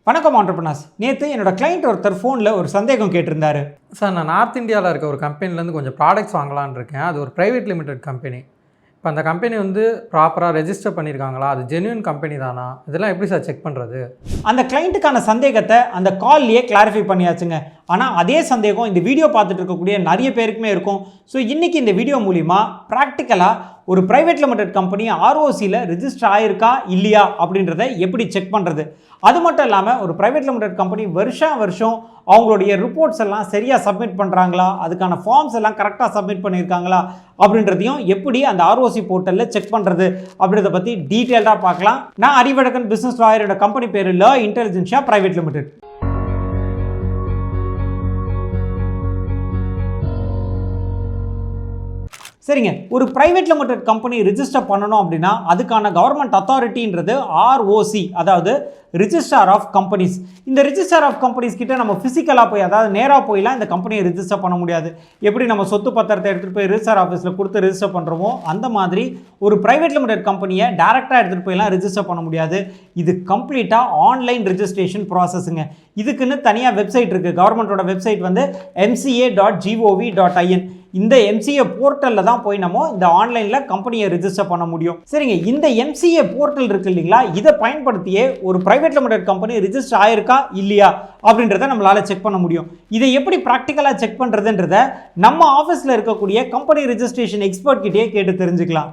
வணக்கம் ஆண்டர்பிரனர்ஸ். நேற்று என்னோட கிளைண்ட் ஒருத்தர் ஃபோனில் ஒரு சந்தேகம் கேட்டிருந்தாரு. சார், நான் நார்த் இந்தியாவில் இருக்க ஒரு கம்பெனிலேருந்து கொஞ்சம் ப்ராடக்ட்ஸ் வாங்கலான்னு இருக்கேன். அது ஒரு ப்ரைவேட் லிமிடெட் கம்பெனி. இப்போ அந்த கம்பெனி ப்ராப்பராக ரெஜிஸ்டர் பண்ணியிருக்காங்களா, அது ஜென்யூன் கம்பெனி தானா, இதெல்லாம் எப்படி சார் செக் பண்ணுறது? அந்த கிளைண்ட்டுக்கான சந்தேகத்தை அந்த கால்லையே கிளாரிஃபை பண்ணியாச்சுங்க. ஆனால் அதே சந்தேகம் இந்த வீடியோ பார்த்துட்டு இருக்கக்கூடிய நிறைய பேருக்குமே இருக்கும். ஸோ இன்றைக்கி இந்த வீடியோ மூலிமா ப்ராக்டிக்கலாக ஒரு ப்ரைவேட் லிமிடெட் கம்பெனி ஆர்ஓசியில் ரிஜிஸ்டர் ஆகிருக்கா இல்லையா அப்படின்றத எப்படி செக் பண்ணுறது, அது மட்டும் இல்லாமல் ஒரு ப்ரைவேட் லிமிடெட் கம்பெனி வருஷம் அவங்களுடைய ரிப்போர்ட்ஸ் எல்லாம் சரியாக சப்மிட் பண்ணுறாங்களா, அதுக்கான ஃபார்ம்ஸ் எல்லாம் கரெக்டாக சப்மிட் பண்ணியிருக்காங்களா அப்படின்றதையும் எப்படி அந்த ஆர்ஓசி போர்ட்டலில் செக் பண்ணுறது அப்படின்றத பற்றி டீட்டெயில்டாக பார்க்கலாம். நான் அறிவழகன் பிஸ்னஸ் லாயரோட கம்பெனி பேர் லா இன்டெலிஜென்ஷியா பிரைவேட் லிமிடெட். சரிங்க, ஒரு ப்ரைவேட் லிமிடெட் கம்பெனி ரிஜிஸ்டர் பண்ணணும் அப்படின்னா அதுக்கான கவர்மெண்ட் அத்தாரிட்டின்றது ஆர்ஓசி, அதாவது ரிஜிஸ்ட்ரார் ஆஃப் கம்பெனிஸ். இந்த ரிஜிஸ்ட்ரார் ஆஃப் கம்பெனிஸ் கிட்ட நம்ம ஃபிசிக்கலாக போய், அதாவது நேராக போயெல்லாம் இந்த கம்பெனியை ரிஜிஸ்டர் பண்ண முடியாது. எப்படி நம்ம சொத்து பத்திரத்தை எடுத்துகிட்டு போய் ரிஜிஸ்டர் ஆஃபீஸில் கொடுத்து ரிஜிஸ்டர் பண்ணுறோமோ அந்த மாதிரி ஒரு ப்ரைவேட் லிமிடெட் கம்பெனியை டேரெக்டாக எடுத்துகிட்டு போயெல்லாம் ரிஜிஸ்டர் பண்ண முடியாது. இது கம்ப்ளீட்டாக ஆன்லைன் ரிஜிஸ்ட்ரேஷன் ப்ராசஸுங்க. இதுக்குன்னு தனியாக வெப்சைட் இருக்குது. கவர்மெண்ட்டோட வெப்சைட் mca.gov.in. இந்த MCA போர்ட்டலில் தான் போய் நம்ம இந்த ஆன்லைனில் கம்பெனியை ரிஜிஸ்டர் பண்ண முடியும். சரிங்க, இந்த MCA போர்ட்டல் இருக்கு இல்லைங்களா, இதை பயன்படுத்தியே ஒரு ப்ரைவேட் லிமிடெட் கம்பெனி ரிஜிஸ்டர் ஆயிருக்கா இல்லையா அப்படின்றத நம்மளால் செக் பண்ண முடியும். இதை எப்படி ப்ராக்டிக்கலாக செக் பண்ணுறதுன்றத நம்ம ஆஃபீஸில் இருக்கக்கூடிய கம்பெனி ரிஜிஸ்ட்ரேஷன் எக்ஸ்பர்ட் கிட்டே கேட்டு தெரிஞ்சுக்கலாம்.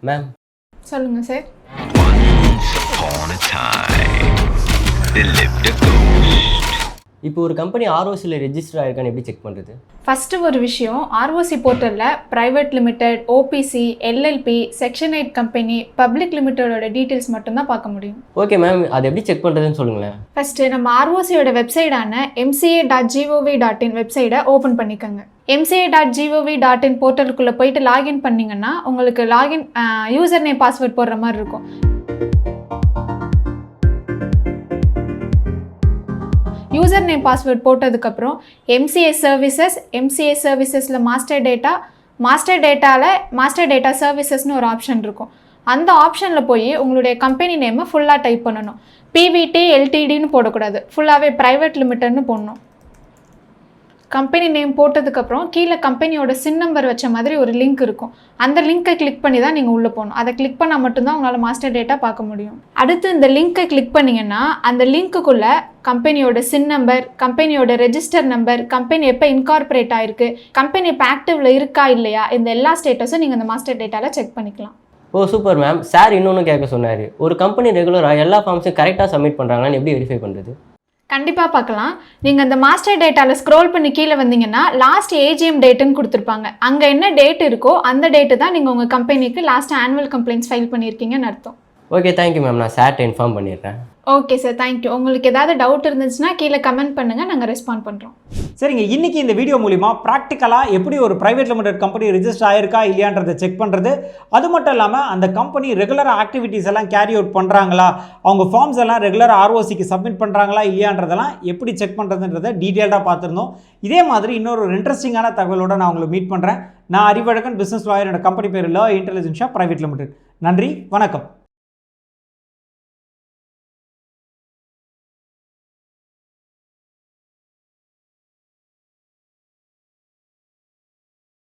மேம், சொல்லுங்க சார். இப்போ ஒரு கம்பெனி ஆர்ஓசியில் ரெஜிஸ்டர் ஆயிருக்கான்னு எப்படி செக் பண்ணுறது? ஃபஸ்ட்டு ஒரு விஷயம், ஆர்ஓசி போர்ட்டலில் private limited, OPC, LLP, section 8 company, public லிமிடெடோட டீட்டெயில்ஸ் மட்டும்தான் பார்க்க முடியும். ஓகே மேம், அதை எப்படி செக் பண்ணுறதுன்னு சொல்லுங்களேன். ஃபஸ்ட்டு நம்ம ஆர்ஓசியோட வெப்சைட்டான mca.gov.in வெப்சைட்டை ஓப்பன் பண்ணிக்கோங்க. mca.gov.in போர்ட்டலுக்குள்ளே போயிட்டு லாகின் பண்ணிங்கன்னா உங்களுக்கு யூசர் நேம் பாஸ்வேர்ட் போடுற மாதிரி இருக்கும். யூசர் நேம் பாஸ்வேர்ட் போட்டதுக்கப்புறம் MCA சர்வீசஸில் மாஸ்டர் டேட்டா சர்வீசஸ்னு ஒரு ஆப்ஷன் இருக்கும். அந்த ஆப்ஷனில் போய் உங்களுடைய கம்பெனி நேமை ஃபுல்லாக டைப் பண்ணணும். PVT LTDன்னு போடக்கூடாது, ஃபுல்லாகவே ப்ரைவேட் லிமிடெட்னு போடணும். கம்பெனி நேம் போட்டதுக்கப்புறம் கீழே கம்பெனியோட சின் நம்பர் வச்ச மாதிரி ஒரு லிங்க் இருக்கும். அந்த லிங்க்கை கிளிக் பண்ணி தான் நீங்கள் உள்ளே போகணும். அதை கிளிக் பண்ணால் மட்டும்தான் உங்களால் மாஸ்டர் டேட்டா பார்க்க முடியும். அடுத்து இந்த லிங்க்கை கிளிக் பண்ணிங்கன்னா அந்த லிங்க்குள்ளே கம்பெனியோட சின் நம்பர், கம்பெனியோட ரெஜிஸ்டர் நம்பர், கம்பெனி எப்போ இன்கார்பரேட் ஆகிருக்கு, கம்பெனி இப்போ ஆக்டிவில் இருக்கா இல்லையா, இந்த எல்லா ஸ்டேட்டஸும் நீங்கள் இந்த மாஸ்டர் டேட்டாவில் செக் பண்ணிக்கலாம். ஓ சூப்பர் மேம். சார் இன்னொன்று கேட்க சொன்னார், ஒரு கம்பெனி ரெகுலராக எல்லா ஃபார்ம்ஸையும் கரெக்டாக சப்மிட் பண்ணுறாங்கன்னு எப்படி வெரிஃபை பண்ணுறது? கண்டிப்பாக பார்க்கலாம். நீங்கள் அந்த மாஸ்டர் டேட்டாவில் ஸ்க்ரோல் பண்ணி கீழே வந்தீங்கன்னா லாஸ்ட் AGM டேட்டுன்னு கொடுத்துருப்பாங்க. அங்கே என்ன டேட் இருக்கோ அந்த டேட்டு தான் நீங்கள் உங்கள் கம்பெனிக்கு லாஸ்ட் ஆனுவல் கம்ப்ளைண்ட்ஸ் ஃபைல் பண்ணியிருக்கீங்கன்னு அர்த்தம். Okay, thank you ma'am. நான் சார்ட்ட இன்ஃபார்ம் பண்ணிடுறேன். Okay sir, thank you. உங்களுக்கு ஏதாவது டவுட் இருந்துச்சுன்னா கீழே கமெண்ட் பண்ணுங்கள், நாங்கள் ரெஸ்பாண்ட் பண்ணுறோம். சரிங்க, இன்றைக்கி இந்த வீடியோ மூலிமா ப்ராக்டிக்கலாக எப்படி ஒரு ப்ரைவேட் லிமிடெட் கம்பெனி ரிஜிஸ்டர் ஆயிருக்கா இல்லையான்றதை செக் பண்ணுறது, அது மட்டும் இல்லாமல் அந்த கம்பெனி ரெகுலராக ஆக்டிவிட்டீஸ் எல்லாம் கேரி அவுட் பண்ணுறாங்களா, அவங்க ஃபார்ம்ஸ் எல்லாம் ரெகுலராக ஆர்ஓசிக்கு சப்மிட் பண்ணுறாங்களா இல்லையான்றதெல்லாம் எப்படி செக் பண்ணுறதுன்றதை டீட்டெயில்டாக பார்த்துருந்தோம். இதே மாதிரி இன்னொரு இன்ட்ரெஸ்டிங்கான தகவலோடு நான் உங்களை மீட் பண்ணுறேன். நான் அறிவழகன், பிஸ்னஸ் லாயரோட கம்பெனி பேர் லா இன்டெலிஜென்ஷியா பிரைவேட் லிமிடெட். நன்றி, வணக்கம்.